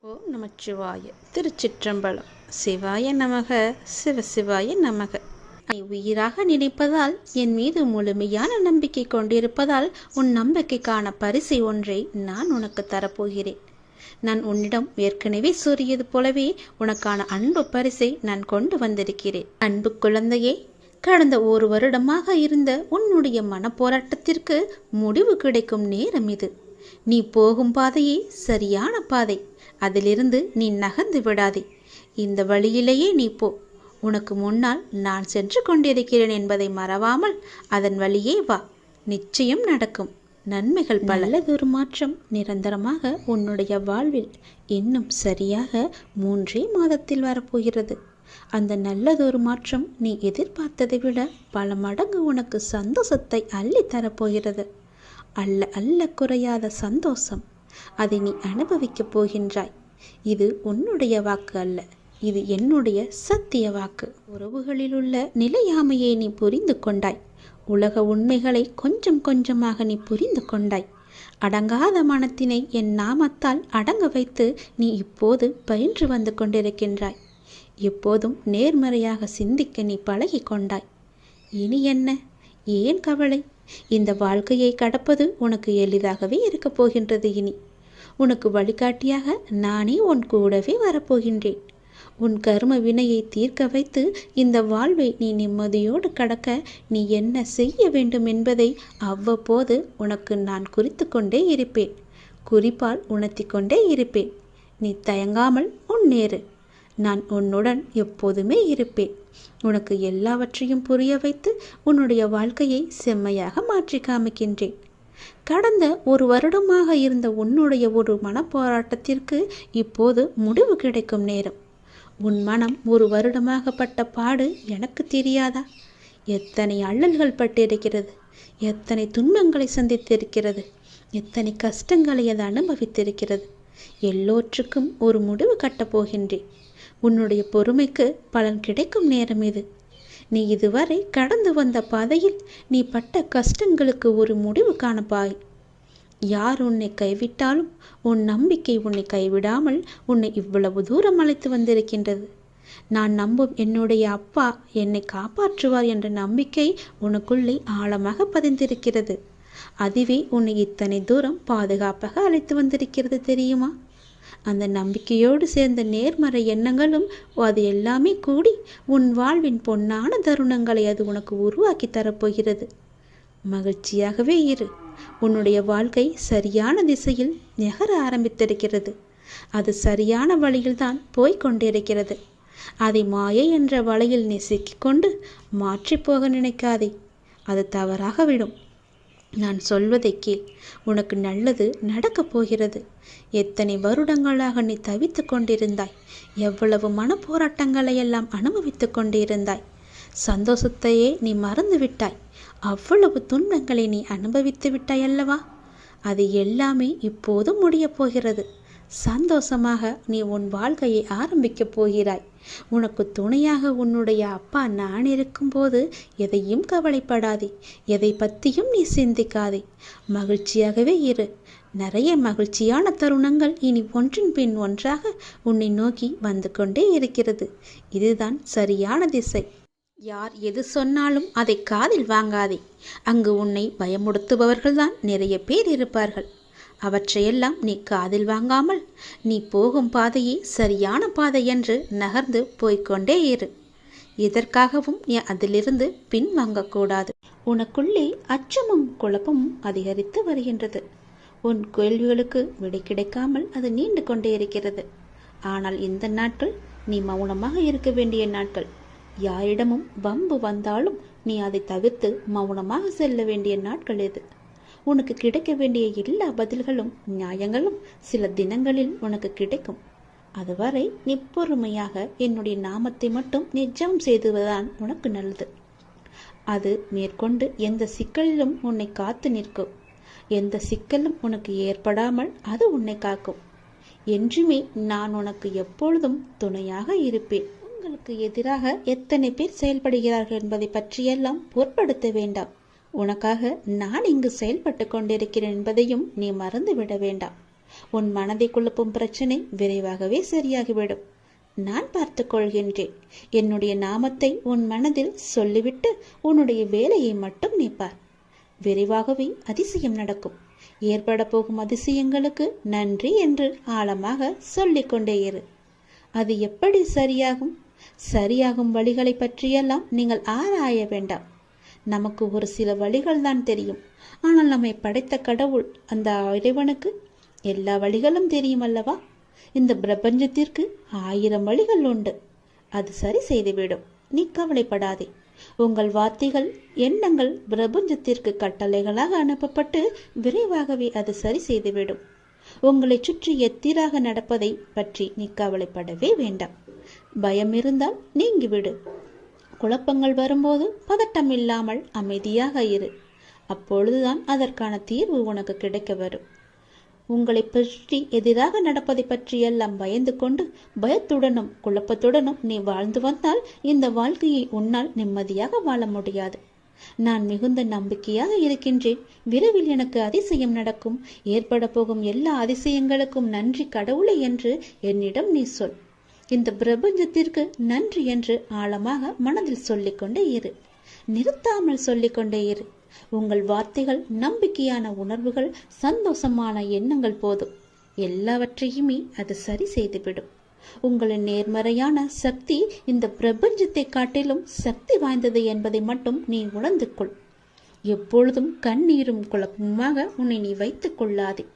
ஓம் நமச்சிவாய. திருச்சிற்றம்பலம். சிவாய நமக. சிவசிவாய நமக. நீ உயிராக நினைப்பதால், என் மீது முழுமையான நம்பிக்கை கொண்டிருப்பதால், உன் நம்பிக்கைக்கான பரிசை ஒன்றை நான் உனக்கு தரப்போகிறேன். நான் உன்னிடம் ஏற்கனவே கூறியது போலவே உனக்கான அன்பு பரிசை நான் கொண்டு வந்திருக்கிறேன். அன்பு குழந்தையே, கடந்த 1 வருடமாக இருந்த உன்னுடைய மனப்போராட்டத்திற்கு முடிவு கிடைக்கும் நேரம் இது. நீ போகும் பாதையே சரியான பாதை. அதிலிருந்து நீ நகர்ந்து விடாதே. இந்த வழியிலேயே நீ போ. உனக்கு முன்னால் நான் சென்று கொண்டிருக்கிறேன் என்பதை மறவாமல் அதன் வழியே வா. நிச்சயம் நடக்கும் நன்மைகள் பல. நல்லதொரு மாற்றம் நிரந்தரமாக உன்னுடைய வாழ்வில் இன்னும் சரியாக 3 மாதத்தில் வரப்போகிறது. அந்த நல்லதொரு மாற்றம் நீ எதிர்பார்த்ததை விட பல மடங்கு உனக்கு சந்தோஷத்தை அள்ளி தரப்போகிறது. அல்ல அல்ல குறையாத சந்தோஷம். அதை நீ அனுபவிக்கப் போகின்றாய். இது உன்னுடைய வாக்கு அல்ல, இது என்னுடைய சத்திய வாக்கு. உறவுகளில் உள்ள நிலையாமையை நீ புரிந்து கொண்டாய். உலக உண்மைகளை கொஞ்சம் கொஞ்சமாக நீ புரிந்து கொண்டாய். அடங்காத மனத்தினை என் நாமத்தால் அடங்க வைத்து நீ இப்போது பயின்று வந்து கொண்டிருக்கின்றாய். எப்போதும் நேர்மறையாக சிந்திக்க நீ பழகி கொண்டாய். இனி என்ன, ஏன் கவலை? இந்த வாழ்க்கையை கடப்பது உனக்கு எளிதாகவே இருக்கப் போகின்றது. இனி உனக்கு வழிகாட்டியாக நானே உன் கூடவே வரப்போகின்றேன். உன் கர்ம வினையை தீர்க்க வைத்து இந்த வாழ்வை நீ நிம்மதியோடு கடக்க நீ என்ன செய்ய வேண்டும் என்பதை அவ்வப்போது உனக்கு நான் குறித்து கொண்டே இருப்பேன். குறிப்பால் உணர்த்தி கொண்டே இருப்பேன். நீ தயங்காமல் முன்னேறு. நான் உன்னுடன் எப்போதுமே இருப்பேன். உனக்கு எல்லாவற்றையும் புரிய வைத்து உன்னுடைய வாழ்க்கையை செம்மையாக மாற்றி காமிக்கின்றேன். கடந்த 1 வருடமாக இருந்த உன்னுடைய ஒரு மனப்போராட்டத்திற்கு இப்போது முடிவு கிடைக்கும் நேரம். உன் மனம் 1 வருடமாக பட்ட பாடு எனக்கு தெரியாதா? எத்தனை அல்லல்கள் பட்டிருக்கிறது, எத்தனை துன்பங்களை சந்தித்திருக்கிறது, எத்தனை கஷ்டங்களை அது அனுபவித்திருக்கிறது. எல்லோற்றுக்கும் ஒரு முடிவு கட்டப் போகின்றேன். உன்னுடைய பொறுமைக்கு பலன் கிடைக்கும் நேரம் இது. நீ இதுவரை கடந்து வந்த பாதையில் நீ பட்ட கஷ்டங்களுக்கு ஒரு முடிவு காணப்பாய். யார் உன்னை கைவிட்டாலும் உன் நம்பிக்கை உன்னை கைவிடாமல் உன்னை இவ்வளவு தூரம் அழைத்து வந்திருக்கின்றது. நான் நம்பும் என்னுடைய அப்பா என்னை காப்பாற்றுவார் என்ற நம்பிக்கை உனக்குள்ளே ஆழமாக பதிந்திருக்கிறது. அதுவே உன்னை இத்தனை தூரம் பாதுகாப்பாக அழைத்து வந்திருக்கிறது தெரியுமா? அந்த நம்பிக்கையோடு சேர்ந்த நேர்மறை எண்ணங்களும் அது எல்லாமே கூடி உன் வாழ்வின் பொன்னான தருணங்களை அது உனக்கு உருவாக்கி தரப்போகிறது. மகிழ்ச்சியாகவே இரு. உன்னுடைய வாழ்க்கை சரியான திசையில் நகர ஆரம்பித்திருக்கிறது. அது சரியான வழியில்தான் போய்கொண்டிருக்கிறது. அதை மாயை என்ற வலையில் நீ சிக்கிக்கொண்டு மாற்றி போக நினைக்காதே. அது தவறாக விடும். நான் சொல்வதை கேள். உனக்கு நல்லது நடக்கப் போகிறது. எத்தனை வருடங்களாக நீ தவித்து கொண்டிருந்தாய். எவ்வளவு மனப்போராட்டங்களை எல்லாம் அனுபவித்து கொண்டிருந்தாய். சந்தோஷத்தையே நீ மறந்து விட்டாய். அவ்வளவு துன்பங்களை நீ அனுபவித்து விட்டாய் அல்லவா? அது எல்லாமே இப்போது முடியப் போகிறது. சந்தோஷமாக நீ உன் வாழ்க்கையை ஆரம்பிக்கப் போகிறாய். உனக்கு துணையாக உன்னுடைய அப்பா நான் இருக்கும்போது எதையும் கவலைப்படாதே. எதை பற்றியும் நீ சிந்திக்காதே. மகிழ்ச்சியாகவே இரு. நிறைய மகிழ்ச்சியான தருணங்கள் இனி ஒன்றின் பின் ஒன்றாக உன்னை நோக்கி வந்து கொண்டே இருக்கிறது. இதுதான் சரியான திசை. யார் எது சொன்னாலும் அதை காதில் வாங்காதே. அங்கு உன்னை பயமுறுத்துபவர்கள்தான் நிறைய பேர் இருப்பார்கள். அவற்றையெல்லாம் நீ காதில் வாங்காமல் நீ போகும் பாதையே சரியான பாதை என்று நகர்ந்து போய்கொண்டே இரு. இதற்காகவும் நீ அதிலிருந்து பின்வாங்கக்கூடாது. உனக்குள்ளே அச்சமும் குழப்பமும் அதிகரித்து வருகின்றது. உன் கேள்விகளுக்கு விடை கிடைக்காமல் அது நீண்டு கொண்டே இருக்கிறது. ஆனால் இந்த நாட்கள் நீ மௌனமாக இருக்க வேண்டிய நாட்கள். யாரிடமும் வம்பு வந்தாலும் நீ அதை தவிர்த்து மௌனமாக செல்ல வேண்டிய நாட்கள் இது. உனக்கு கிடைக்க வேண்டிய எல்லா பதில்களும் நியாயங்களும் சில தினங்களில் உனக்கு கிடைக்கும். அதுவரை நீ பொறுமையாக என்னுடைய நாமத்தை மட்டும் நிஜம் செய்துவதுதான் உனக்கு நல்லது. அது மேற்கொண்டு எந்த சிக்கலிலும் உன்னை காத்து நிற்கும். எந்த சிக்கலும் உனக்கு ஏற்படாமல் அது உன்னை காக்கும். என்றுமே நான் உனக்கு எப்பொழுதும் துணையாக இருப்பேன். உங்களுக்கு எதிராக எத்தனை பேர் செயல்படுகிறார்கள் என்பதை பற்றியெல்லாம் பொருட்படுத்த வேண்டாம். உனக்காக நான் இங்கு செயல்பட்டு கொண்டிருக்கிறேன் என்பதையும் நீ மறந்து விட வேண்டாம். உன் மனதை குழப்பும் பிரச்சனை விரைவாகவே சரியாகிவிடும். நான் பார்த்து கொள்கின்றேன். என்னுடைய நாமத்தை உன் மனதில் சொல்லிவிட்டு உன்னுடைய வேலையை மட்டும் நீ பார். விரைவாகவே அதிசயம் நடக்கும். ஏற்பட போகும் அதிசயங்களுக்கு நன்றி என்று ஆழமாக சொல்லிக்கொண்டே இரு. அது எப்படி சரியாகும்? சரியாகும் வழிகளை பற்றியெல்லாம் நீங்கள் ஆராய வேண்டாம். நமக்கு ஒரு சில வழிகள் தான் தெரியும். ஆனால் நம்மை படைத்த கடவுள், அந்த இறைவனுக்கு எல்லா வழிகளும் தெரியும் அல்லவா? இந்த பிரபஞ்சத்திற்கு 1000 வழிகள் உண்டு. அது சரி செய்துவிடும். நீ கவலைப்படாதே. உங்கள் வார்த்தைகள், எண்ணங்கள் பிரபஞ்சத்திற்கு கட்டளைகளாக அனுப்பப்பட்டு விரைவாகவே அது சரி செய்துவிடும். உங்களை சுற்றி எத்திராக நடப்பதை பற்றி நீ கவலைப்படவே வேண்டாம். பயம் இருந்தால் நீங்கிவிடு. குழப்பங்கள் வரும்போது பதட்டம் இல்லாமல் அமைதியாக இரு. அப்பொழுதுதான் அதற்கான தீர்வு உனக்கு கிடைக்க வரும். உங்களை பற்றி எதிராக நடப்பதை பற்றியெல்லாம் பயந்து கொண்டு பயத்துடனும் குழப்பத்துடனும் நீ வாழ்ந்து வந்தால் இந்த வாழ்க்கையை உன்னால் நிம்மதியாக வாழ முடியாது. நான் மிகுந்த நம்பிக்கையாக இருக்கின்றேன். விரைவில் எனக்கு அதிசயம் நடக்கும். ஏற்பட போகும் எல்லா அதிசயங்களுக்கும் நன்றி கடவுளை என்று என்னிடம் நீ சொல். இந்த பிரபஞ்சத்திற்கு நன்றி என்று ஆழமாக மனதில் சொல்லிக்கொண்டே இரு. நிறுத்தாமல் சொல்லிக்கொண்டே இரு. உங்கள் வார்த்தைகள், நம்பிக்கையான உணர்வுகள், சந்தோஷமான எண்ணங்கள் போதும். எல்லாவற்றையுமே அது சரி செய்துவிடும். உங்களின் நேர்மறையான சக்தி இந்த பிரபஞ்சத்தை காட்டிலும் சக்தி வாய்ந்தது என்பதை மட்டும் நீ உணர்ந்து கொள். எப்பொழுதும் கண்ணீரும் குழப்பமாக உன்னை நீ வைத்துக் கொள்ளாதே.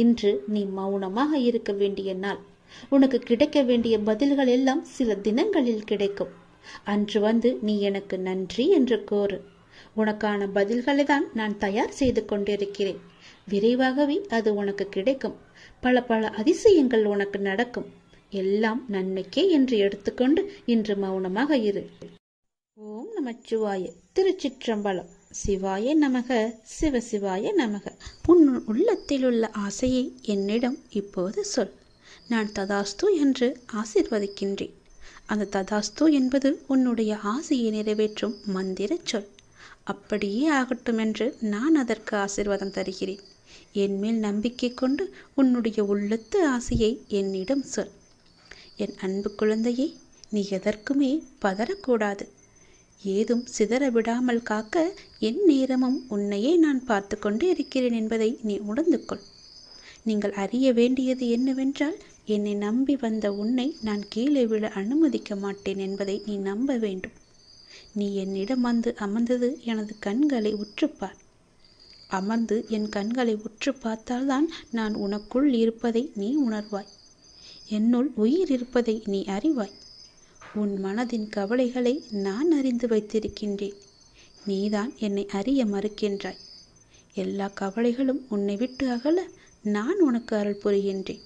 இன்று நீ மௌனமாக இருக்க வேண்டிய நாள். உனக்கு கிடைக்க வேண்டிய பதில்கள் எல்லாம் சில தினங்களில் கிடைக்கும். அன்று வந்து நீ எனக்கு நன்றி என்று கோரு. உனக்கான பதில்களை தான் நான் தயார் செய்து கொண்டிருக்கிறேன். விரைவாகவே அது உனக்கு கிடைக்கும். பல பல அதிசயங்கள் உனக்கு நடக்கும். எல்லாம் நன்மைக்கே என்று எடுத்துக்கொண்டு இன்று மௌனமாக இரு. ஓம் நமச்சிவாய. திருச்சிற்றம்பலம். சிவாய நமக. சிவசிவாய நமக. உன் உள்ளத்தில் உள்ள ஆசையை என்னிடம் இப்போது சொல். நான் ததாஸ்து என்று ஆசீர்வதிக்கின்றேன். அந்த ததாஸ்து என்பது உன்னுடைய ஆசையை நிறைவேற்றும் மந்திர சொல். அப்படியே ஆகட்டும் என்று நான் அதற்கு ஆசீர்வாதம் தருகிறேன். என்மேல் நம்பிக்கை கொண்டு உன்னுடைய உள்ளத்து ஆசையை என்னிடம் சொல். என் அன்பு குழந்தையே, நீ எதற்குமே பதறக்கூடாது. ஏதும் சிதற விடாமல் காக்க என் நேரமும் உன்னையே நான் பார்த்து கொண்டு இருக்கிறேன் என்பதை நீ உணர்ந்து கொள். நீங்கள் அறிய வேண்டியது என்னவென்றால், என்னை நம்பி வந்த உன்னை நான் கீழே விழ அனுமதிக்க மாட்டேன் என்பதை நீ நம்ப வேண்டும். நீ என்னிடம் வந்து அமர்ந்தது எனது கண்களை உற்றுப்பார். அமர்ந்து என் கண்களை உற்று பார்த்தால்தான் நான் உனக்குள் இருப்பதை நீ உணர்வாய். என்னுள் உயிர் இருப்பதை நீ அறிவாய். உன் மனதின் கவலைகளை நான் அறிந்து வைத்திருக்கின்றேன். நீதான் என்னை அறிய மறுக்கின்றாய். எல்லா கவலைகளும் உன்னை விட்டு அகல நான் உனக்கு அருள் புரிகின்றேன்.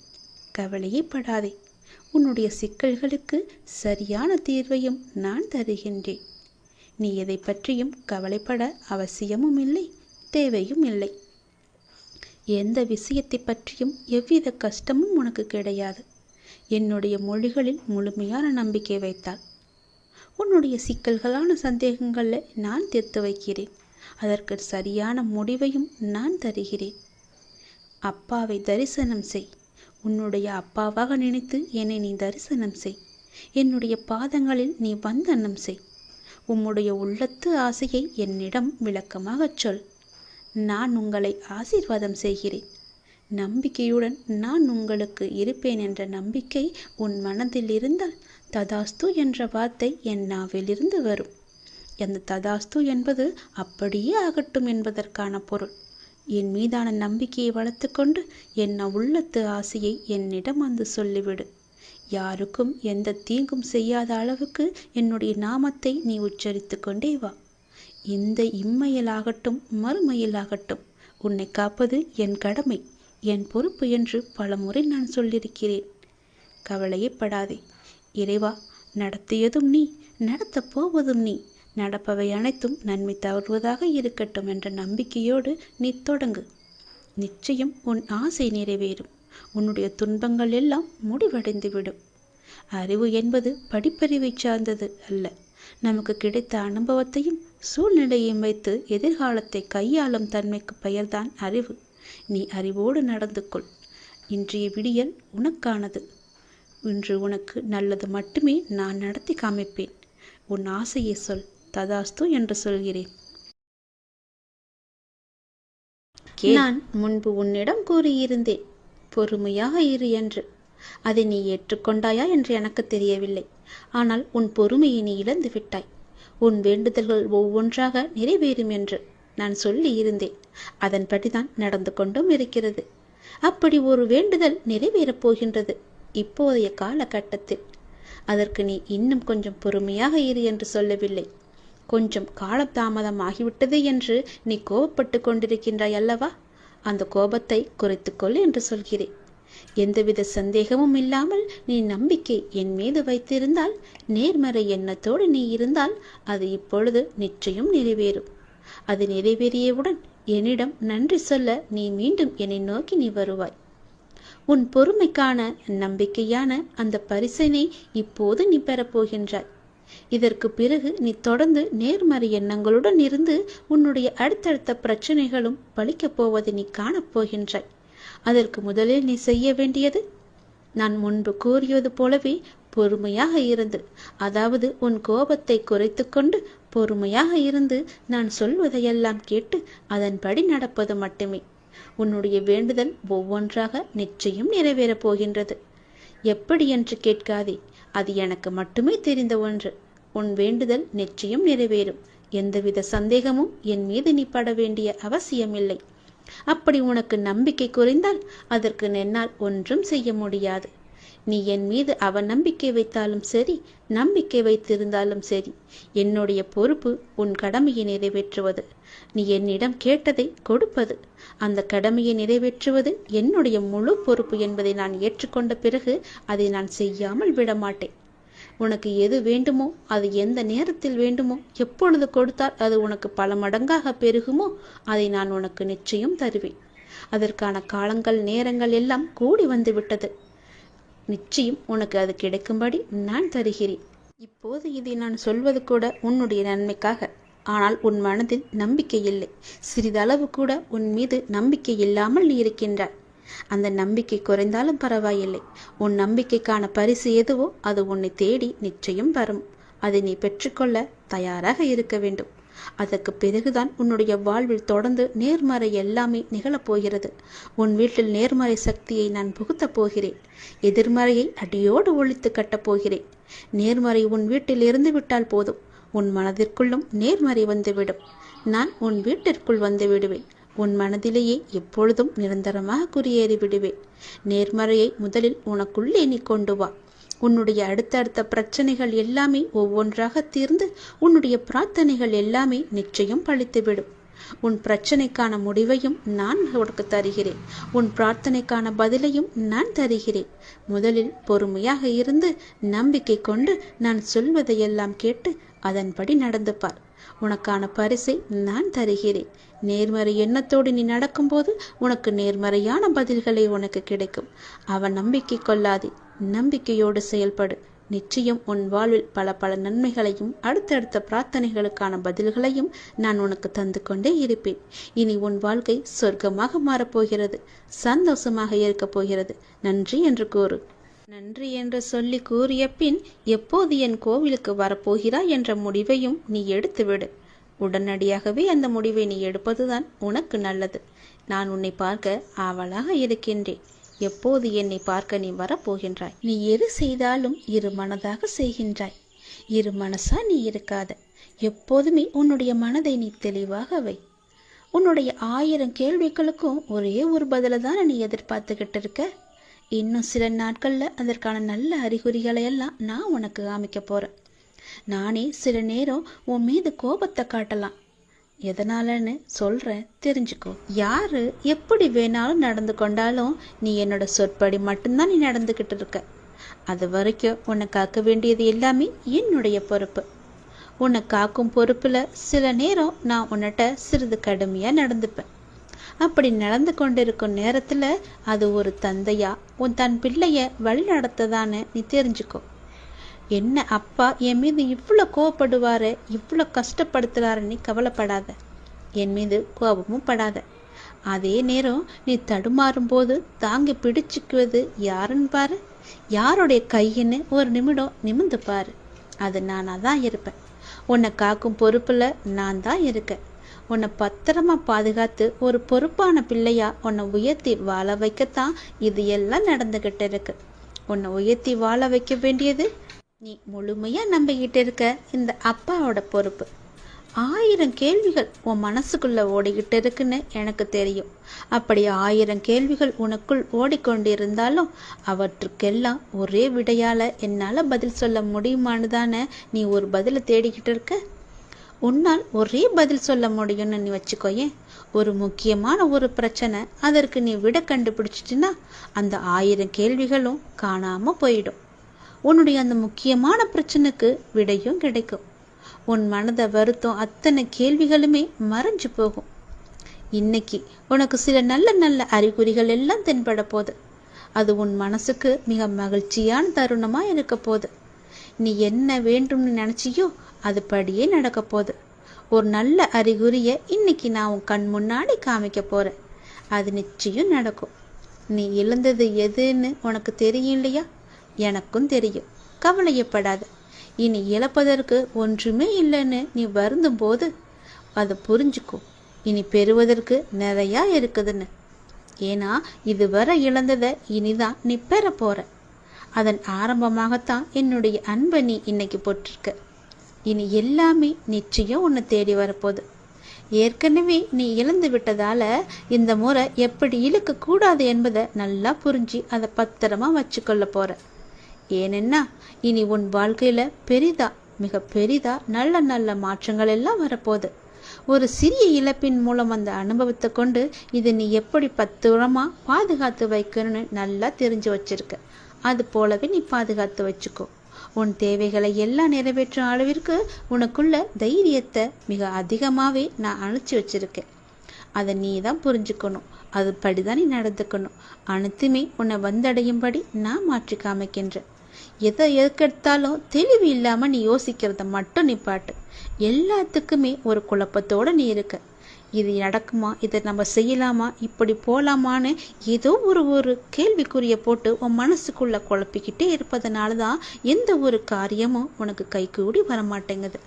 கவலையே படாதே. உன்னுடைய சிக்கல்களுக்கு சரியான தீர்வையும் நான் தருகின்றேன். நீ எதை பற்றியும் கவலைப்பட அவசியமும் இல்லை, தேவையும் இல்லை. எந்த விஷயத்தை பற்றியும் எவ்வித கஷ்டமும் உனக்கு கிடையாது. என்னுடைய மொழிகளில் முழுமையான நம்பிக்கை வைத்தால் உன்னுடைய சிக்கல்களான சந்தேகங்களை நான் தீர்த்து வைக்கிறேன். அதற்கு சரியான முடிவையும் நான் தருகிறேன். அப்பாவை தரிசனம் செய். உன்னுடைய அப்பாவாக நினைத்து என்னை நீ தரிசனம் செய். என்னுடைய பாதங்களில் நீ வந்தனம் செய். உம்முடைய உள்ளத்து ஆசையை என்னிடம் விளக்கமாகச் சொல். நான் உங்களை ஆசீர்வாதம் செய்கிறேன். நம்பிக்கையுடன் நான் உங்களுக்கு இருப்பேன் என்ற நம்பிக்கை உன் மனதில் இருந்தால் ததாஸ்து என்ற வார்த்தை என் நாவிலிருந்து வரும். அந்த ததாஸ்து என்பது அப்படியே ஆகட்டும் என்பதற்கான பொருள். என் மீதான நம்பிக்கையை வளர்த்து கொண்டு என் உள்ளத்து ஆசையை என்னிடம் வந்து சொல்லிவிடு. யாருக்கும் எந்த தீங்கும் செய்யாத அளவுக்கு என்னுடைய நாமத்தை நீ உச்சரித்து கொண்டே வா. இந்த இம்மையிலாகட்டும் மறுமையிலாகட்டும் உன்னை காப்பது என் கடமை, என் பொறுப்பு என்று பலமுறை நான் சொல்லியிருக்கிறேன். கவலையே படாதே. இறைவா, நடத்தியதும் நீ, நடத்தப் போவதும் நீ. நடப்பவை அனைத்தும் நன்மை தருவதாக இருக்கட்டும் என்ற நம்பிக்கையோடு நீ தொடங்கு. நிச்சயம் உன் ஆசை நிறைவேறும். உன்னுடைய துன்பங்கள் எல்லாம் முடிவடைந்துவிடும். அறிவு என்பது படிப்பறிவை சார்ந்தது அல்ல. நமக்கு கிடைத்த அனுபவத்தையும் சூழ்நிலையையும் வைத்து எதிர்காலத்தை கையாளும் தன்மைக்கு பெயர்தான் அறிவு. நீ அறிவோடு நடந்து கொள். இன்றைய விடியல் உனக்கானது. இன்று உனக்கு நல்லது மட்டுமே நான் நடத்தி காமிப்பேன். உன் ஆசையை சொல், ததாஸ்து என்று சொல்கிறேன். நான் முன்பு உன்னிடம் கூறியிருந்தேன், பொறுமையாக இரு என்று. அதை நீ ஏற்றுக்கொண்டாயா என்று எனக்கு தெரியவில்லை. ஆனால் உன் பொறுமையை நீ இழந்து விட்டாய். உன் வேண்டுதல்கள் ஒவ்வொன்றாக நிறைவேறும் என்று நான் சொல்லி இருந்தேன். அதன்படிதான் நடந்து கொண்டும் இருக்கிறது. அப்படி ஒரு வேண்டுதல் நிறைவேறப் போகின்றது இப்போதைய காலகட்டத்தில். அதற்கு நீ இன்னும் கொஞ்சம் பொறுமையாக இரு என்று சொல்லவில்லை. கொஞ்சம் காலதாமதம் ஆகிவிட்டது என்று நீ கோபப்பட்டு கொண்டிருக்கின்றாய் அல்லவா? அந்த கோபத்தை குறைத்துக்கொள் என்று சொல்கிறேன். எந்தவித சந்தேகமும் இல்லாமல் நீ நம்பிக்கை என் மீது வைத்திருந்தால், நேர்மறை எண்ணத்தோடு நீ இருந்தால், அது இப்பொழுது நிச்சயம் நிறைவேறும். அது நிறைவேறியவுடன் என்னிடம் நன்றி சொல்ல நீ மீண்டும் என்னை நோக்கி நீ வருவாய். உன் பொறுமைக்கான நம்பிக்கையான அந்த பரிசினை இப்போது நீ பெறப்போகின்றாய். இதற்கு பிறகு நீ தொடர்ந்து நேர்மறை எண்ணங்களுடன் இருந்து உன்னுடைய அடுத்தடுத்த பிரச்சனைகளும் பலிக்கப் போவதை நீ காணப்போகின்றாய். அதற்கு முதலில் நீ செய்ய வேண்டியது, நான் முன்பு கூறியது போலவே பொறுமையாக இருந்து, அதாவது உன் கோபத்தை குறைத்து கொண்டு பொறுமையாக இருந்து நான் சொல்வதையெல்லாம் கேட்டு அதன்படி நடப்பது மட்டுமே. உன்னுடைய வேண்டுதல் ஒவ்வொன்றாக நிச்சயம் நிறைவேறப் போகின்றது. எப்படி என்று கேட்காதே, அது எனக்கு மட்டுமே தெரிந்த ஒன்று. உன் வேண்டுதல் நிச்சயம் நிறைவேறும். எந்தவித சந்தேகமும் என் மீது நீ பட வேண்டிய அவசியமில்லை. அப்படி உனக்கு நம்பிக்கை குறைந்தால் அதற்கு என்னால் ஒன்றும் செய்ய முடியாது. நீ என் மீது அவநம்பிக்கை வைத்தாலும் சரி, நம்பிக்கை வைத்திருந்தாலும் சரி, என்னுடைய பொறுப்பு உன் கடமையை நிறைவேற்றுவது. நீ என்னிடம் கேட்டதை கொடுப்பது. அந்த கடமையை நிறைவேற்றுவது என்னுடைய முழு பொறுப்பு என்பதை நான் ஏற்றுக்கொண்ட பிறகு அதை நான் செய்யாமல் விடமாட்டேன். உனக்கு எது வேண்டுமோ, அது எந்த நேரத்தில் வேண்டுமோ, எப்பொழுது கொடுத்தால் அது உனக்கு பல மடங்காக பெருகுமோ, அதை நான் உனக்கு நிச்சயம் தருவேன். அதற்கான காலங்கள் நேரங்கள் எல்லாம் கூடி வந்து விட்டது. நிச்சயம் உனக்கு அது கிடைக்கும்படி நான் தருகிறேன். இப்போது இதை நான் சொல்வது கூட உன்னுடைய நன்மைக்காக. ஆனால் உன் மனதில் நம்பிக்கை இல்லை. சிறிதளவு கூட உன் மீது நம்பிக்கை இல்லாமல் நீ இருக்கின்றாய். அந்த நம்பிக்கை குறைந்தாலும் பரவாயில்லை. உன் நம்பிக்கைக்கான பரிசு எதுவோ அது உன்னை தேடி நிச்சயம் வரும். அதை நீ பெற்றுக்கொள்ள தயாராக இருக்க வேண்டும். அதற்கு பிறகுதான் உன்னுடைய வாழ்வில் தொடர்ந்து நேர்மறை எல்லாமே நிகழப்போகிறது. உன் வீட்டில் நேர்மறை சக்தியை நான் புகுத்தப் போகிறேன். எதிர்மறையை அடியோடு ஒழித்து கட்டப் போகிறேன். நேர்மறை உன் வீட்டில் இருந்து விட்டால் போதும், உன் மனதிற்குள்ளும் நேர்மறை வந்துவிடும். நான் உன் வீட்டிற்குள் வந்து விடுவேன். உன் மனதிலேயே எப்பொழுதும் நிரந்தரமாக குடியேறி விடுவேன். நேர்மறையை முதலில் உனக்குள்ளே நீ கொண்டு வா. உன்னுடைய அடுத்தடுத்த பிரச்சனைகள் எல்லாமே ஒவ்வொன்றாக தீர்ந்து உன்னுடைய பிரார்த்தனைகள் எல்லாமே நிச்சயம் பழித்துவிடும். உன் பிரச்சனைக்கான முடிவையும் நான் உனக்கு தருகிறேன். உன் பிரார்த்தனைக்கான பதிலையும் நான் தருகிறேன். முதலில் பொறுமையாக இருந்து நம்பிக்கை கொண்டு நான் சொல்வதையெல்லாம் கேட்டு அதன்படி நடந்து பார். உனக்கான பரிசை நான் தருகிறேன். நேர்மறை எண்ணத்தோடு நீ நடக்கும்போது உனக்கு நேர்மறையான பதில்களை உனக்கு கிடைக்கும். அவன் நம்பிக்கை கொள்ளாதே, நம்பிக்கையோடு செயல்படு. நிச்சயம் உன் வாழ்வில் பல பல நன்மைகளையும் அடுத்தடுத்த பிரார்த்தனைகளுக்கான பதில்களையும் நான் உனக்கு தந்து கொண்டே இருப்பேன். இனி உன் வாழ்க்கை சொர்க்கமாக மாறப்போகிறது. சந்தோஷமாக இருக்கப் போகிறது. நன்றி என்று கூறு. நன்றி என்று சொல்லி கூறிய பின் எப்போது என் கோவிலுக்கு வரப்போகிறாய் என்ற முடிவையும் நீ எடுத்துவிடு. உடனடியாகவே அந்த முடிவை நீ எடுப்பதுதான் உனக்கு நல்லது. நான் உன்னை பார்க்க ஆவலாக இருக்கின்றேன். எப்போது என்னை பார்க்க நீ வரப்போகின்றாய்? நீ எது செய்தாலும் இரு மனதாக செய்கின்றாய். இரு மனசா நீ இருக்காத. எப்போதுமே உன்னுடைய மனதை நீ தெளிவாக வை. உன்னுடைய 1000 கேள்விகளுக்கும் ஒரே ஒரு பதில தானே நீ எதிர்பார்த்துக்கிட்டு இருக்க. இன்னும் சில நாட்கள்ல அதற்கான நல்ல அறிகுறிகளை எல்லாம் நான் உனக்கு காமிக்க போறேன். நானே சில நேரம் உன் மீது கோபத்தை காட்டலாம். எதனாலன்னு சொல்றேன், தெரிஞ்சுக்கோ. யாரு எப்படி வேணாலும் நடந்து கொண்டாலும் நீ என்னோட சொற்படி மட்டும்தான் நீ நடந்துகிட்டு இருக்க. அது வரைக்கும் உன்னை காக்க வேண்டியது எல்லாமே என்னுடைய பொறுப்பு. உன்னை காக்கும் பொறுப்புல சில நேரம் நான் உன்னிட்ட சிறிது கடுமையா நடந்துப்பேன். அப்படி நடந்து கொண்டிருக்கும் நேரத்துல அது ஒரு தந்தையா உன் தன் பிள்ளைய வழி நடத்ததான்னு நீ தெரிஞ்சுக்கோ. என்ன அப்பா என் மீது இவ்வளோ கோவப்படுவாரு, இவ்வளோ கஷ்டப்படுத்துறாரு, நீ கவலைப்படாத. என் மீது கோபமும் படாத. அதே நேரம் நீ தடுமாறும் போது தாங்கி பிடிச்சிக்குவது யாருன்னு பாரு. யாருடைய கையின்னு ஒரு நிமிடம் நிமிந்து பாரு. அது நானாக தான் இருப்பேன். உன்னை காக்கும் பொறுப்பில் நான் தான் இருக்கேன். உன்னை பத்திரமா பாதுகாத்து ஒரு பொறுப்பான பிள்ளையா உன்னை உயர்த்தி வாழ வைக்கத்தான் இது எல்லாம் நடந்துகிட்டு இருக்கு. உன்னை உயர்த்தி வாழ வைக்க வேண்டியது நீ முழுமையா நம்பிக்கிட்டு இருக்க இந்த அப்பாவோட பொறுப்பு. 1000 கேள்விகள் உன் மனசுக்குள்ள ஓடிக்கிட்டு இருக்குன்னு எனக்கு தெரியும். அப்படி 1000 கேள்விகள் உனக்குள் ஓடிக்கொண்டிருந்தாலும் அவற்றுக்கெல்லாம் ஒரே விடையால என்னால பதில் சொல்ல முடியுமான்னு தானே நீ ஒரு பதிலை தேடிக்கிட்டு இருக்க. உன்னால் ஒரே பதில் சொல்ல முடியும்னு நீ வச்சுக்கோயேன். ஒரு முக்கியமான ஒரு பிரச்சனை, அதற்கு நீ விட கண்டுபிடிச்சிட்டினா அந்த 1000 கேள்விகளும் காணாம போயிடும். உன்னுடைய அந்த முக்கியமான பிரச்சனைக்கு விடையும் கிடைக்கும். உன் மனதை வருத்தம் அத்தனை கேள்விகளுமே மறைஞ்சு போகும். இன்னைக்கு உனக்கு சில நல்ல நல்ல அறிகுறிகள் எல்லாம் தென்பட போகுது. அது உன் மனசுக்கு மிக மகிழ்ச்சியான தருணமா இருக்க போகுது. நீ என்ன வேண்டும்னு நினைச்சியோ அது படியே நடக்க போகுது. ஒரு நல்ல அறிகுறியை இன்னைக்கு நான் உன் கண் முன்னாடி காமிக்க போறேன். அது நிச்சயம் நடக்கும். நீ இழந்தது எதுன்னு உனக்கு தெரியும் இல்லையா? எனக்கும் தெரியும். கவலையப்படாத. இனி இழப்பதற்கு ஒன்றுமே இல்லைன்னு நீ வருந்தும் போது அதை புரிஞ்சுக்கோ. இனி பெறுவதற்கு நிறையா இருக்குதுன்னு. ஏன்னா இதுவரை இழந்ததை இனிதான் நீ பெற போற. அதன் ஆரம்பமாகத்தான் என்னுடைய அன்பை நீ இன்னைக்கு போட்டிருக்க. இனி எல்லாமே நிச்சயம் உன்னை தேடி வரப்போகுது. ஏற்கனவே நீ இழந்து விட்டதால இந்த முறை எப்படி இழுக்க கூடாது என்பதை நல்லா புரிஞ்சு அதை பத்திரமா வச்சுக்கொள்ள போற. ஏனென்னா இனி உன் வாழ்க்கையில பெரிதா, மிக பெரிதா நல்ல நல்ல மாற்றங்கள் எல்லாம் வரப்போகுது. ஒரு சிறிய இழப்பின் மூலம் அந்த அனுபவத்தை கொண்டு இதை நீ எப்படி பத்திரமா பாதுகாத்து வைக்கணும்னு நல்லா தெரிஞ்சு வச்சிருக்க. அது போலவே நீ பாதுகாத்து வச்சுக்கோ. உன் தேவைகளை எல்லாம் நிறைவேற்றும் அளவிற்கு உனக்குள்ள தைரியத்தை மிக அதிகமாகவே நான் அனுப்பிச்சி வச்சிருக்கேன். அதை நீ தான் புரிஞ்சுக்கணும். அதுபடிதான் நீ நடந்துக்கணும். அனைத்துமே உன்னை வந்தடையும்படி நான் மாற்றி காமிக்கின்றேன். எதை எதுக்கெடுத்தாலும் தெளிவு இல்லாமல் நீ யோசிக்கிறத மட்டும் நிப்பாட்டு. எல்லாத்துக்குமே ஒரு குழப்பத்தோடு நீ இருக்க. இது நடக்குமா, இதை நம்ம செய்யலாமா, இப்படி போகலாமான்னு ஏதோ ஒரு கேள்விக்குறியை போட்டு உன் மனசுக்குள்ளே குழப்பிக்கிட்டே இருப்பதனால தான் எந்த ஒரு காரியமும் உனக்கு கைகூடி வரமாட்டேங்குது.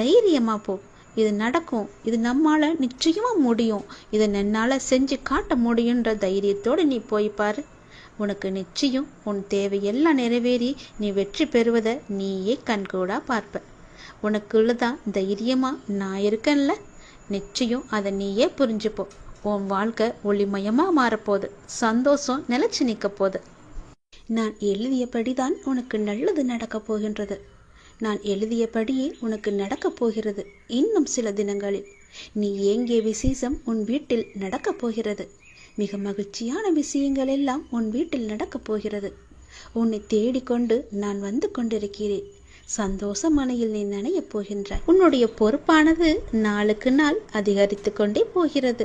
தைரியமாக போ. இது நடக்கும். இது நம்மால் நிச்சயமாக முடியும். இதை என்னால் செஞ்சு காட்ட முடியுன்ற தைரியத்தோடு நீ போய் பாரு. உனக்கு நிச்சயம் உன் தேவையெல்லாம் நிறைவேறி நீ வெற்றி பெறுவதை நீயே கண்கூடா பார்ப்ப. உனக்குள்ளதான் தைரியமாக நான் இருக்கேன்ல. நிச்சயம் அதை நீயே புரிஞ்சுப்போ. உன் வாழ்க்கை ஒளிமயமாக மாறப்போகுது. சந்தோஷம் நிலைச்சு நிற்க போகுது. நான் எழுதியபடிதான் உனக்கு நல்லது நடக்கப் போகின்றது. நான் எழுதியபடியே உனக்கு நடக்கப் போகிறது. இன்னும் சில தினங்களில் நீ ஏங்கிய விசேஷம் உன் வீட்டில் நடக்கப் போகிறது. மிக மகிழ்ச்சியான விஷயங்கள் எல்லாம் உன் வீட்டில் நடக்கப் போகிறது. உன்னை தேடிக்கொண்டு நான் வந்து கொண்டிருக்கிறேன். சந்தோஷ மலையில் நீ நனையப் போகின்றாய். உன்னுடைய பொறுப்பானது நாளுக்கு நாள் அதிகரித்து கொண்டே போகிறது.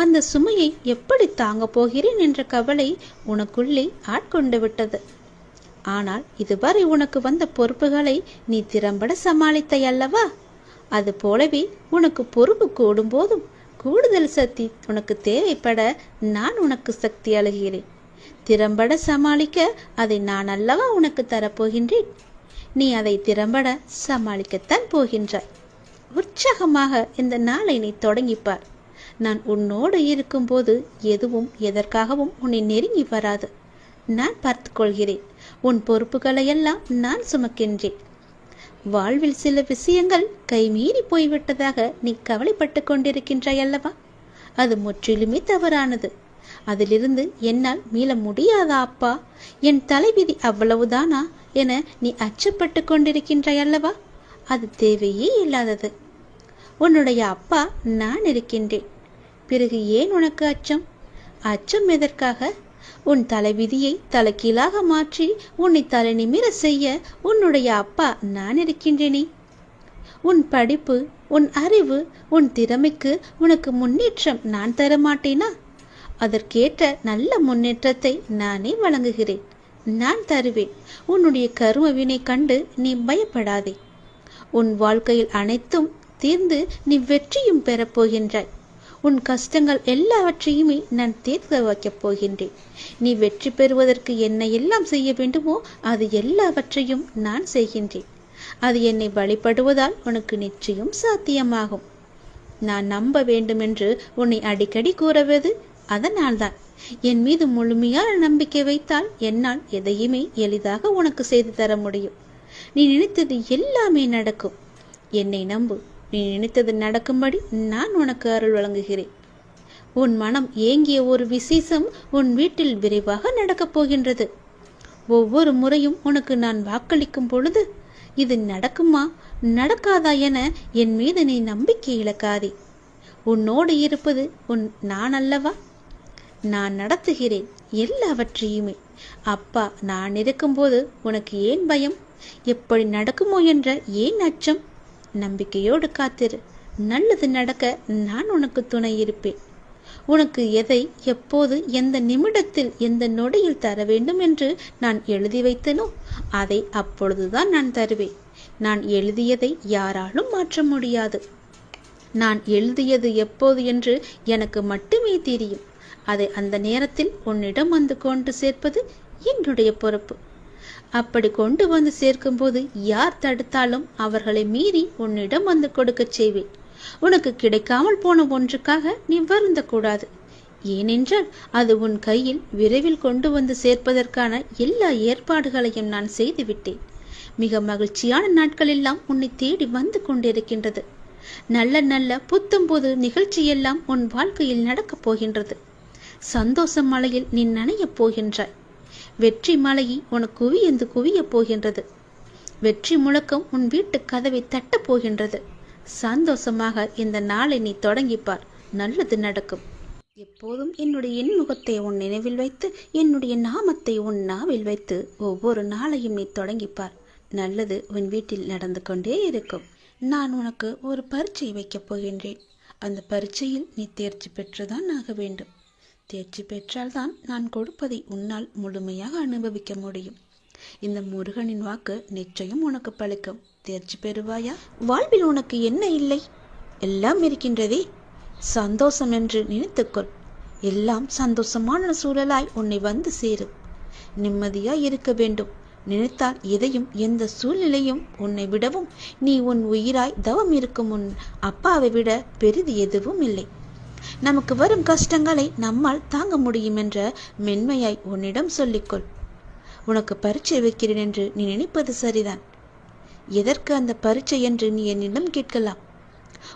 அந்த சுமையை எப்படி தாங்க போகிறேன் என்ற கவலை உனக்குள்ளே ஆட்கொண்டு விட்டது. ஆனால் இதுவரை உனக்கு வந்த பொறுப்புகளை நீ திறம்பட சமாளித்தாய் அல்லவா? அது போலவே உனக்கு பொறுப்பு கூடும் போதும் கூடுதல் சக்தி உனக்கு தேவைப்பட நான் உனக்கு சக்தி அளிக்கிறேன். திறம்பட சமாளிக்க அதை நான் அல்லவா உனக்கு தரப்போகின்றேன். நீ அதை திறம்பட சமாளிக்கத்தான் போகின்றாய். உற்சாகமாக இந்த நாளை நீ தொடங்கிப்பார். நான் உன்னோடு இருக்கும்போது எதுவும் எதற்காகவும் உன்னை நெருங்கி வராது. நான் பார்த்து கொள்கிறேன். உன் பொறுப்புகளையெல்லாம் நான் சுமக்கின்றேன். வாழ்வில் சில விஷயங்கள் கைமீறி போய்விட்டதாக நீ கவலைப்பட்டு கொண்டிருக்கின்றாய் அல்லவா? அது முற்றிலுமே தவறானது. அதிலிருந்து என்னால் மீள முடியாதா அப்பா? என் தலைவிதி அவ்வளவுதானா என நீ அச்சப்பட்டு கொண்டிருக்கின்றாய் அல்லவா? அது தேவையே இல்லாதது. உன்னுடைய அப்பா நான் இருக்கின்றேன். பிறகு ஏன் உனக்கு அச்சம்? அச்சம் எதற்காக? உன் தலைவிதியை தலைகீழாக மாற்றி உன்னை தலை நிமிர செய்ய உன்னுடைய அப்பா நான் இருக்கின்றேனே. உன் படிப்பு, உன் அறிவு, உன் திறமைக்கு உனக்கு முன்னேற்றம் நான் தர மாட்டேனா? அதற்கேற்ற நல்ல முன்னேற்றத்தை நானே வழங்குகிறேன். நான் தருவேன். உன்னுடைய கரும வினை கண்டு நீ பயப்படாதே. உன் வாழ்க்கையில் அனைத்தும் தீர்ந்து நீ வெற்றியும் பெறப்போகின்றாய். உன் கஷ்டங்கள் எல்லாவற்றையுமே நான் தீர்த்து வைக்கப் போகின்றேன். நீ வெற்றி பெறுவதற்கு என்ன எல்லாம் செய்ய வேண்டுமோ அது எல்லாவற்றையும் நான் செய்கின்றேன். அது என்னை வழிபடுவதால் உனக்கு நிச்சயம் சாத்தியமாகும். நான் நம்ப வேண்டும் என்று உன்னை அடிக்கடி கூறுவது அதனால்தான். என் மீது முழுமையான நம்பிக்கை வைத்தால் என்னால் எதையுமே எளிதாக உனக்கு செய்து தர முடியும். நீ நினைத்தது எல்லாமே நடக்கும். என்னை நம்பு. நீ நினைத்தது நடக்கும்படி நான் உனக்கு அருள் வழங்குகிறேன். உன் மனம் ஏங்கிய ஒரு விசேஷம் உன் வீட்டில் விரைவாக நடக்கப் போகின்றது. ஒவ்வொரு முறையும் உனக்கு நான் வாக்களிக்கும் பொழுது இது நடக்குமா நடக்காதா என என் மீது நீ நம்பிக்கை இழக்காதே. உன்னோடு இருப்பது நான் அல்லவா? நான் நடத்துகிறேன் எல்லாவற்றையுமே. அப்பா நான் இருக்கும்போது உனக்கு ஏன் பயம்? எப்படி நடக்குமோ என்ற ஏன் அச்சம்? நம்பிக்கையோடு காத்திரு. நல்லது நடக்க நான் உனக்கு துணை இருப்பேன். உனக்கு எதை எப்போது எந்த நிமிடத்தில் எந்த நொடியில் தர வேண்டும் என்று நான் எழுதி வைத்தனோ அதை அப்பொழுதுதான் நான் தருவேன். நான் எழுதியதை யாராலும் மாற்ற முடியாது. நான் எழுதியது எப்போது என்று எனக்கு மட்டுமே தெரியும். அதை அந்த நேரத்தில் உன்னிடம் வந்து கொண்டு சேர்ப்பது என்னுடைய பொறுப்பு. அப்படி கொண்டு வந்து சேர்க்கும்போது யார் தடுத்தாலும் அவர்களை மீறி உன்னிடம் வந்து கொடுக்க செய்வேன். உனக்கு கிடைக்காமல் போன ஒன்றுக்காக நீ வருந்த கூடாது. ஏனென்றால் அது உன் கையில் விரைவில் கொண்டு வந்து சேர்ப்பதற்கான எல்லா ஏற்பாடுகளையும் நான் செய்துவிட்டேன். மிக மகிழ்ச்சியான நாட்கள் எல்லாம் உன்னை தேடி வந்து கொண்டிருக்கின்றது. நல்ல நல்ல புத்தம்போது நிகழ்ச்சியெல்லாம் உன் வாழ்க்கையில் நடக்கப் போகின்றது. சந்தோஷ மலையில் நீ நனையப் போகின்றாய். வெற்றி மலையை உனக்கு குவியந்து குவியப் போகின்றது. வெற்றி முழக்கம் உன் வீட்டு கதவை தட்டப் போகின்றது. சந்தோஷமாக இந்த நாளை நீ தொடங்கிப்பார். நல்லது நடக்கும். எப்போதும் என்னுடைய இன்முகத்தை உன் நினைவில் வைத்து என்னுடைய நாமத்தை உன் நாவில் வைத்து ஒவ்வொரு நாளையும் நீ தொடங்கிப்பார். நல்லது உன் வீட்டில் நடந்து கொண்டே இருக்கும். நான் உனக்கு ஒரு பரீட்சை வைக்கப் போகின்றேன். அந்த பரீட்சையில் நீ தேர்ச்சி பெற்றுதான் ஆக வேண்டும். தேர்ச்சி பெற்றால்தான் நான் கொடுப்பதை உன்னால் முழுமையாக அனுபவிக்க முடியும். இந்த முருகனின் வாக்கு நிச்சயம் உனக்கு பலிக்கும். தேர்ச்சி பெறுவாயா? வாழ்வில் உனக்கு என்ன இல்லை? எல்லாம் இருக்கின்றதே. சந்தோஷம் என்று நினைத்துக்கொள். எல்லாம் சந்தோஷமான சூழலாய் உன்னை வந்து சேரும். நிம்மதியாய் இருக்க வேண்டும். நினைத்தால் எதையும் எந்த சூழ்நிலையும் உன்னை விடவும் நீ உன் உயிராய் தவம் இருக்கும் உன் அப்பாவை விட பெரிது எதுவும் இல்லை. நமக்கு வரும் கஷ்டங்களை நம்மால் தாங்க முடியும் என்ற மென்மையாய் உன்னிடம் சொல்லிக்கொள். உனக்கு பரீட்சை வைக்கிறேன் என்று நீ நினைப்பது சரிதான். எதற்கு அந்த பரீட்சை என்று நீ என்னிடம் கேட்கலாம்.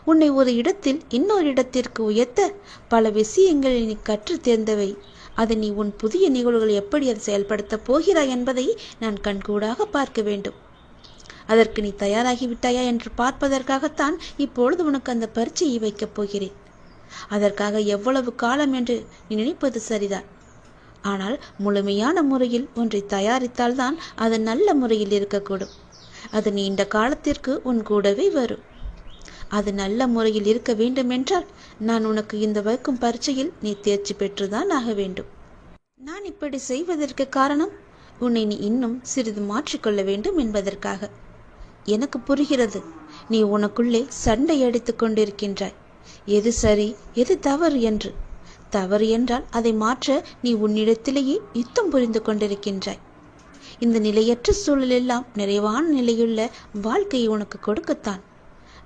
உன்னை ஒரு இடத்தில் இன்னொரு இடத்திற்கு உயர்த்த பல விஷயங்களை நீ கற்று தேர்ந்தவை. அதை நீ உன் புதிய நிகழ்வுகளை எப்படி அதை செயல்படுத்தப் போகிறாய் என்பதை நான் கண்கூடாக பார்க்க வேண்டும். அதற்கு நீ தயாராகிவிட்டாயா என்று பார்ப்பதற்காகத்தான் இப்பொழுது உனக்கு அந்த பரீட்சையை வைக்கப் போகிறேன். அதற்காக எவ்வளவு காலம் என்று நீ நினைப்பது சரிதான். ஆனால் முழுமையான முறையில் ஒன்றை தயாரித்தால்தான் அது நல்ல முறையில் இருக்கக்கூடும். அது நீண்ட காலத்திற்கு உன் கூடவே வரும். அது நல்ல முறையில் இருக்க வேண்டும் என்றால் நான் உனக்கு இந்த வைக்கும் பரீட்சையில் நீ தேர்ச்சி பெற்றுதான் ஆக வேண்டும். நான் இப்படி செய்வதற்கு காரணம் உன்னை நீ இன்னும் சிறிது மாற்றிக்கொள்ள வேண்டும் என்பதற்காக. எனக்கு புரிகிறது. நீ உனக்குள்ளே சண்டை அடித்துக் கொண்டிருக்கின்றாய். எது சரி எது தவறு என்று. தவறு என்றால் அதை மாற்ற நீ உன்னிடத்திலேயே யுத்தம் புரிந்து கொண்டிருக்கின்றாய். இந்த நிலையற்ற சூழலெல்லாம் நிறைவான நிலையுள்ள வாழ்க்கையை உனக்கு கொடுக்கத்தான்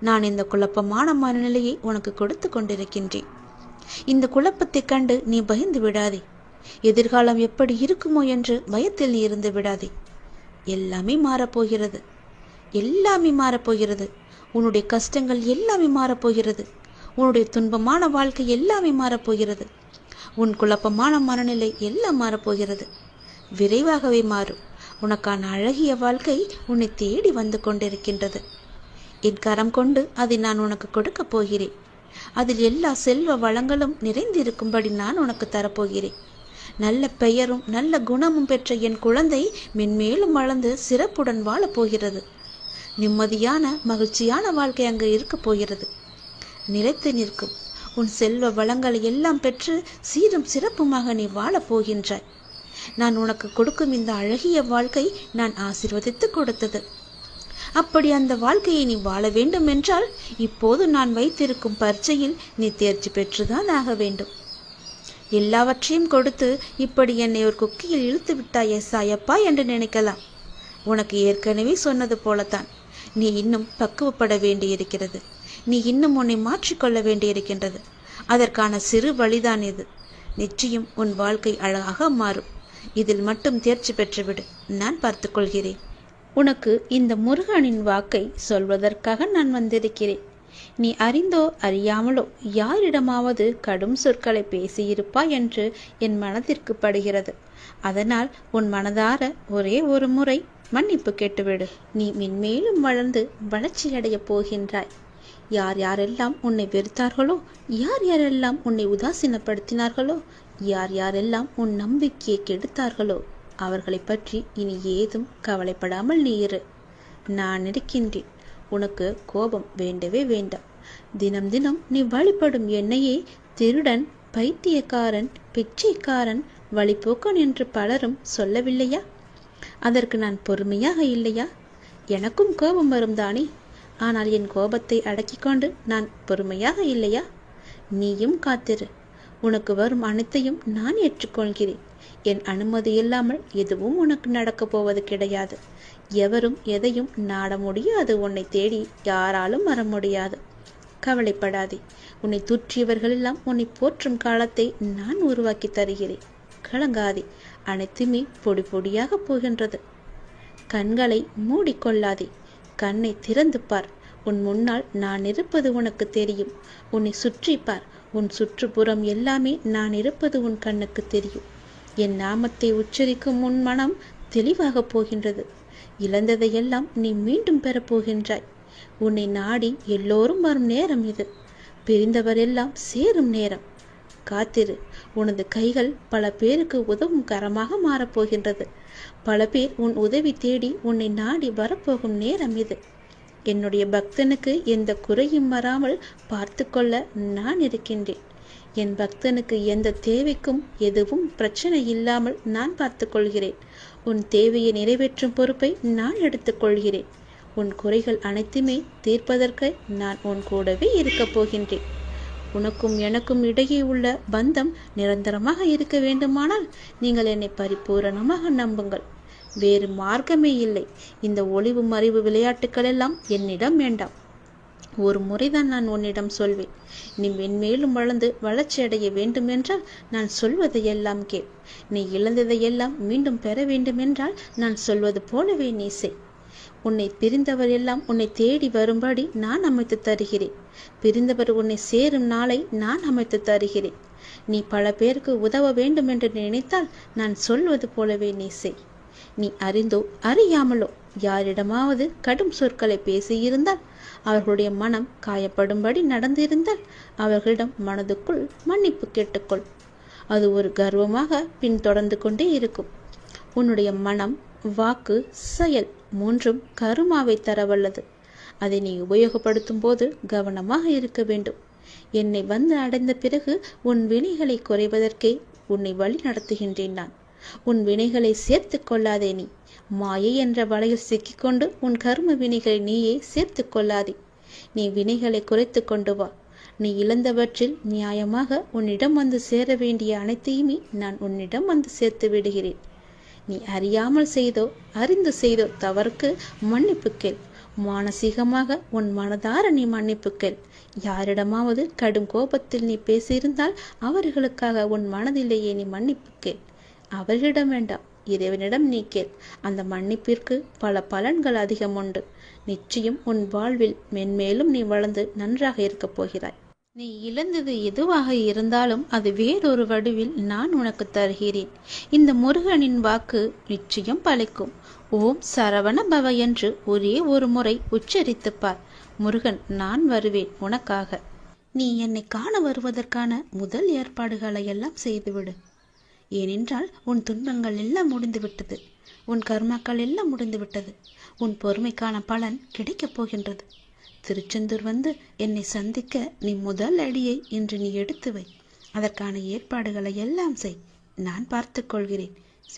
நான் இந்த குழப்பமான மனநிலையை உனக்கு கொடுத்து கொண்டிருக்கின்றேன். இந்த குழப்பத்தை கண்டு நீ பயந்து விடாதே. எதிர்காலம் எப்படி இருக்குமோ என்று பயத்தில் நீ இருந்து விடாதே. எல்லாமே மாறப்போகிறது. எல்லாமே மாறப்போகிறது. உன்னுடைய கஷ்டங்கள் எல்லாமே மாறப்போகிறது. உன்னுடைய துன்பமான வாழ்க்கை எல்லாமே மாறப்போகிறது. உன் குழப்பமான மனநிலை எல்லாம் மாறப்போகிறது. விரைவாகவே மாறும். உனக்கான அழகிய வாழ்க்கை உன்னை தேடி வந்து கொண்டிருக்கின்றது. என் கரம் கொண்டு அதை நான் உனக்கு கொடுக்கப் போகிறேன். அதில் எல்லா செல்வ வளங்களும் நிறைந்திருக்கும்படி நான் உனக்கு தரப்போகிறேன். நல்ல பெயரும் நல்ல குணமும் பெற்ற என் குழந்தை மென்மேலும் வளர்ந்து சிறப்புடன் வாழப்போகிறது. நிம்மதியான மகிழ்ச்சியான வாழ்க்கை அங்கு இருக்கப் போகிறது. நிலைத்து நிற்கும். உன் செல்வ வளங்களை எல்லாம் பெற்று சீரும் சிறப்புமாக நீ வாழப்போகின்றாய். நான் உனக்கு கொடுக்கும் இந்த அழகிய வாழ்க்கை நான் ஆசீர்வதித்து கொடுத்தது. அப்படி அந்த வாழ்க்கையை நீ வாழ வேண்டும் என்றால் இப்போது நான் வைத்திருக்கும் பரீட்சையில் நீ தேர்ச்சி பெற்றுதான் ஆக வேண்டும். எல்லாவற்றையும் கொடுத்து இப்படி என்னை ஒரு குக்கியில் இழுத்து விட்டாயே சாயப்பா என்று நினைக்கலாம். உனக்கு ஏற்கனவே சொன்னது போலத்தான், நீ இன்னும் பக்குவப்பட வேண்டியிருக்கிறது. நீ இன்னும் உன்னை மாற்றிக்கொள்ள வேண்டியிருக்கின்றது. அதற்கான சிறு வழிதான் இது. நிச்சயம் உன் வாழ்க்கை அழகாக மாறும். இதில் மட்டும் தேர்ச்சி பெற்றுவிடு, நான் பார்த்துக்கொள்கிறேன். உனக்கு இந்த முருகனின் வாக்கை சொல்வதற்காக நான் வந்திருக்கிறேன். நீ அறிந்தோ அறியாமலோ யாரிடமாவது கடும் சொற்களை பேசியிருப்பாய் என்று என் மனதிற்கு படுகிறது. அதனால் உன் மனதார ஒரே ஒரு முறை மன்னிப்பு கேட்டுவிடு. நீ மென்மேலும் வளர்ந்து வளர்ச்சியடைய போகின்றாய். யார் யாரெல்லாம் உன்னை வெறுத்தார்களோ, யார் யாரெல்லாம் உன்னை உதாசீனப்படுத்தினார்களோ, யார் யாரெல்லாம் உன் நம்பிக்கையை கெடுத்தார்களோ அவர்களை பற்றி இனி ஏதும் கவலைப்படாமல் நீ இரு. நான் இருக்கின்றேன். உனக்கு கோபம் வேண்டவே வேண்டாம். தினம் தினம் நீ வழிபடும் என்னையே திருடன், பைத்தியக்காரன், பிச்சைக்காரன், வழிபோக்கன் என்று பலரும் சொல்லவில்லையா? அதற்கு நான் பொறுமையாக இல்லையா? எனக்கும் கோபம் வரும் தானே. ஆனால் என் கோபத்தை அடக்கிக் கொண்டு நான் பொறுமையாக இல்லையா? நீயும் காத்திரு. உனக்கு வரும் அனைத்தையும் நான் ஏற்றுக்கொள்கிறேன். என் அனுமதி இல்லாமல் எதுவும் உனக்கு நடக்கப் போவது கிடையாது. எவரும் எதையும் நாட முடியாது. உன்னை தேடி யாராலும் வர முடியாது. கவலைப்படாதே. உன்னை தூற்றியவர்களெல்லாம் உன்னை போற்றும் காலத்தை நான் உருவாக்கி தருகிறேன். கலங்காதே. அனைத்துமே பொடி பொடியாக போகின்றது. கண்களை மூடிக்கொள்ளாதே. கண்ணை திறந்து பார். உன் முன்னால் நான் இருப்பது உனக்கு தெரியும். உன்னை சுற்றி பார். உன் சுற்றுப்புறம் எல்லாமே நான் இருப்பது உன் கண்ணுக்கு தெரியும். என் நாமத்தை உச்சரிக்கும் உன் மனம் தெளிவாக போகின்றது. இழந்ததையெல்லாம் நீ மீண்டும் பெறப்போகின்றாய். உன்னை நாடி எல்லோரும் வரும் நேரம் இது. பிரிந்தவரெல்லாம் சேரும் நேரம். காத்திரு. உனது கைகள் பல பேருக்கு உதவும் கரமாக மாறப்போகின்றது. பல பேர் உன் உதவி தேடி உன்னை நாடி வரப்போகும் நேரம் இது. என்னுடைய பக்தனுக்கு எந்த குறையும் வராமல் பார்த்து கொள்ள நான் இருக்கின்றேன். என் பக்தனுக்கு எந்த தேவைக்கும் எதுவும் பிரச்சனை இல்லாமல் நான் பார்த்து கொள்கிறேன். உன் தேவையை நிறைவேற்றும் பொறுப்பை நான் எடுத்துக்கொள்கிறேன். உன் குறைகள் அனைத்துமே தீர்ப்பதற்கு நான் உன் கூடவே இருக்கப் போகின்றேன். உனக்கும் எனக்கும் இடையே உள்ள பந்தம் நிரந்தரமாக இருக்க வேண்டுமானால் நீங்கள் என்னை பரிபூரணமாக நம்புங்கள். வேறு மார்க்கமே இல்லை. இந்த ஒளிவு மறைவு விளையாட்டுக்கள் எல்லாம் என்னிடம் வேண்டாம். ஒரு முறைதான் நான் உன்னிடம் சொல்வேன். நீ மென்மேலும் வளர்ந்து வளர்ச்சி அடைய வேண்டுமென்றால் நான் சொல்வதையெல்லாம் கேள். நீ இழந்ததையெல்லாம் மீண்டும் பெற வேண்டுமென்றால் நான் சொல்வது போலவே நீ செய். உன்னை பிரிந்தவர் எல்லாம் உன்னை தேடி வரும்படி நான் அமைத்து தருகிறேன். பிரிந்தவர் உன்னை சேரும் நாளை நான் அமைத்து தருகிறேன். நீ பல பேருக்கு உதவ வேண்டும் என்று நினைத்தால் நான் சொல்வது போலவே நீ செய். நீ அறிந்தோ அறியாமலோ யாரிடமாவது கடும் சொற்களை பேசியிருந்தால், அவர்களுடைய மனம் காயப்படும்படி நடந்திருந்தால் அவர்களிடம் மனதுக்குள் மன்னிப்பு கேட்டுக்கொள். அது ஒரு கர்வமாக பின்தொடர்ந்து கொண்டே இருக்கும். உன்னுடைய மனம், வாக்கு, செயல் மூன்றும் கருமாவை தரவல்லது. அதை நீ உபயோகப்படுத்தும் போது கவனமாக இருக்க வேண்டும். என்னை வந்து அடைந்த பிறகு உன் வினைகளை குறைவதற்கே உன்னை வழி நடத்துகின்றேன் நான். உன் வினைகளை சேர்த்து கொள்ளாதே. நீ மாயை என்ற வலையில் சிக்கிக்கொண்டு உன் கர்ம வினைகளை நீயே சேர்த்து கொள்ளாதே. நீ வினைகளை குறைத்து கொண்டு வா. நீ இழந்தவற்றில் நியாயமாக உன்னிடம் வந்து சேர வேண்டிய அனைத்தையுமே நான் உன்னிடம் வந்து சேர்த்து விடுகிறேன். நீ அறியாமல் செய்தோ அறிந்து செய்தோ தவறுக்கு மன்னிப்பு கேள். மானசீகமாக உன் மனதார நீ மன்னிப்பு கேள். யாரிடமாவது கடும் கோபத்தில் நீ பேசியிருந்தால் அவர்களுக்காக உன் மனதிலேயே நீ மன்னிப்பு கேள். அவர்களிடம் வேண்டாம், இறைவனிடம் நீ கேள். அந்த மன்னிப்பிற்கு பல பலன்கள் அதிகம் உண்டு. நிச்சயம் உன் வாழ்வில் மென்மேலும் நீ வளர்ந்து நன்றாக இருக்கப் போகிறாய். நீ இழந்தது எதுவாக இருந்தாலும் அது வேறொரு வடிவில் நான் உனக்கு தருகிறேன். இந்த முருகனின் வாக்கு நிச்சயம் பலிக்கும். ஓம் சரவண பவ என்று ஒரே ஒரு முறை உச்சரித்துப்பார். முருகன், நான் வருவேன் உனக்காக. நீ என்னை காண வருவதற்கான முதல் ஏற்பாடுகளை எல்லாம் செய்துவிடு. ஏனென்றால் உன் துன்பங்கள் எல்லாம் முடிந்துவிட்டது. உன் கர்மாக்கள் எல்லாம் முடிந்துவிட்டது. உன் பொறுமைக்கான பலன் கிடைக்கப் போகின்றது. திருச்செந்தூர் வந்து என்னை சந்திக்க நீ முதல் அடியை இன்று நீ எடுத்து வை. அதற்கான ஏற்பாடுகளை எல்லாம் செய். நான் பார்த்து கொள்கிறேன்.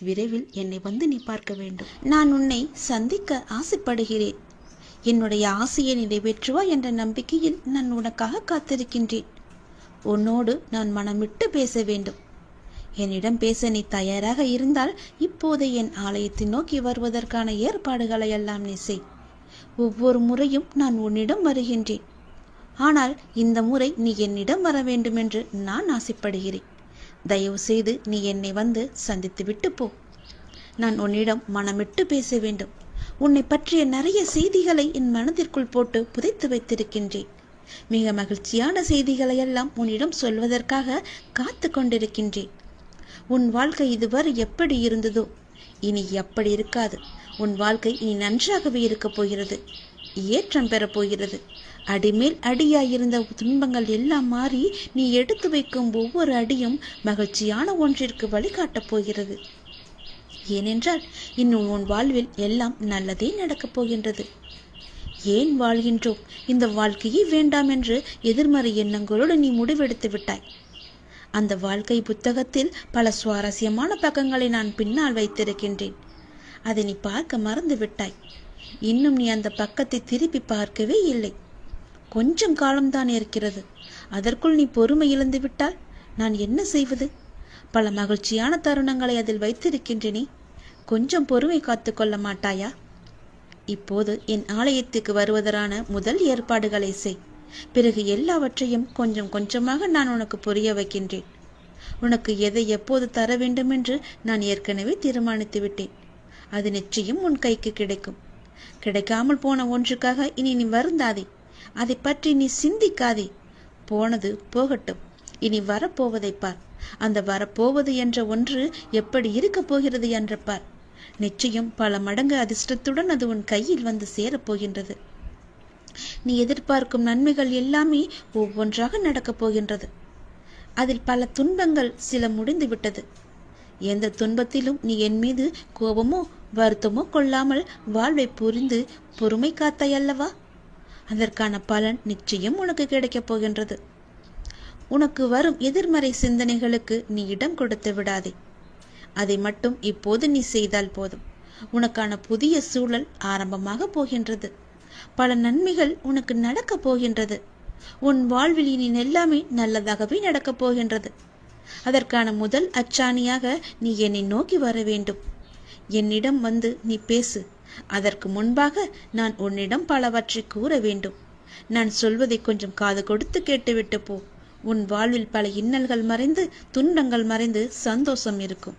விரைவில் என்னை வந்து நீ பார்க்க வேண்டும். நான் உன்னை சந்திக்க ஆசைப்படுகிறேன். என்னுடைய ஆசையை நிறைவேற்றுவாய் என்ற நம்பிக்கையில் நான் உனக்காக காத்திருக்கின்றேன். உன்னோடு நான் மனமிட்டு பேச வேண்டும். என்னிடம் பேச நீ தயாராக இருந்தால் இப்போதே என் ஆலயத்தை நோக்கி வருவதற்கான ஏற்பாடுகளை எல்லாம் நீ செய். ஒவ்வொரு முறையும் நான் உன்னிடம் வருகின்றேன். ஆனால் இந்த முறை நீ என்னிடம் வர வேண்டும் என்று நான் ஆசைப்படுகிறேன். தயவு செய்து நீ என்னை வந்து சந்தித்து விட்டு போ. நான் உன்னிடம் மனமிட்டு பேச வேண்டும். உன்னை பற்றிய நிறைய செய்திகளை என் மனதிற்குள் போட்டு புதைத்து வைத்திருக்கின்றேன். மிக மகிழ்ச்சியான செய்திகளை எல்லாம் உன்னிடம் சொல்வதற்காக காத்து கொண்டிருக்கின்றேன். உன் வாழ்க்கை இதுவரை எப்படி இருந்ததோ இனி எப்படி இருக்காது. உன் வாழ்க்கை இனி நன்றாகவே இருக்கப் போகிறது. ஏற்றம் பெறப் போகிறது. அடிமேல் அடியாயிருந்த துன்பங்கள் எல்லாம் மாறி நீ எடுத்து வைக்கும் ஒவ்வொரு அடியும் மகிழ்ச்சியான ஒன்றிற்கு வழிகாட்டப் போகிறது. ஏனென்றால் இன்னும் உன் வாழ்வில் எல்லாம் நல்லதே நடக்கப் போகின்றது. ஏன் வாழ்கின்றோம், இந்த வாழ்க்கையே வேண்டாம் என்று எதிர்மறை எண்ணங்களோடு நீ முடிவெடுத்து விட்டாய். அந்த வாழ்க்கை புத்தகத்தில் பல சுவாரஸ்யமான பக்கங்களை நான் பின்னால் வைத்திருக்கின்றேன். அதை நீ பார்க்க மறந்து விட்டாய். இன்னும் நீ அந்த பக்கத்தை திருப்பி பார்க்கவே இல்லை. கொஞ்சம் காலம்தான் இருக்கிறது. அதற்குள் நீ பொறுமை இழந்து விட்டால் நான் என்ன செய்வது? பல மகிழ்ச்சியான தருணங்களை அதில் வைத்திருக்கின்றேனே. கொஞ்சம் பொறுமை காத்து கொள்ள மாட்டாயா? இப்போது என் ஆலயத்துக்கு வருவதற்கான முதல் ஏற்பாடுகளை செய். பிறகு எல்லாவற்றையும் கொஞ்சம் கொஞ்சமாக நான் உனக்கு புரிய வைக்கின்றேன். உனக்கு எதை எப்போது தர வேண்டும் என்று நான் ஏற்கனவே தீர்மானித்து விட்டேன். அது நிச்சயம் உன் கைக்கு கிடைக்கும். கிடைக்காமல் போன ஒன்றுக்காக இனி நீ வருந்தாதே. அதை பற்றி நீ சிந்திக்காதே. போனது போகட்டும். இனி வரப்போவதை பார். அந்த வரப்போவது என்ற ஒன்று எப்படி இருக்கப் போகிறது என்று பார். நிச்சயம் பல மடங்கு அதிர்ஷ்டத்துடன் அது உன் கையில் வந்து சேரப்போகின்றது. நீ எதிர்பார்க்கும் நன்மைகள் எல்லாமே ஒவ்வொன்றாக நடக்கப் போகின்றது. அதில் பல துன்பங்கள் சில முடிந்து விட்டது. எந்த துன்பத்திலும் நீ என் மீது கோபமோ வருத்தமோ கொள்ளாமல் வாழ்வை புரிந்து பொறுமை காத்தாயல்லவா? அதற்கான பலன் நிச்சயம் உனக்கு கிடைக்கப் போகின்றது. உனக்கு வரும் எதிர்மறை சிந்தனைகளுக்கு நீ இடம் கொடுத்து விடாதே. அதை மட்டும் இப்போது நீ செய்தால் போதும். உனக்கான புதிய சூழல் ஆரம்பமாக போகின்றது. பல நன்மைகள் உனக்கு நடக்கப் போகின்றது. உன் வாழ்வில் இனி எல்லாமே நல்லதாகவே நடக்கப் போகின்றது. அதற்கான முதல் அச்சாணியாக நீ என்னை நோக்கி வர வேண்டும். என்னிடம் வந்து நீ பேசு. அதற்கு முன்பாக நான் உன்னிடம் பலவற்றை கூற வேண்டும். நான் சொல்வதை கொஞ்சம் காது கொடுத்து கேட்டுவிட்டு போ. உன் வாழ்வில் பல இன்னல்கள் மறைந்து துன்பங்கள் மறைந்து சந்தோஷம் இருக்கும்.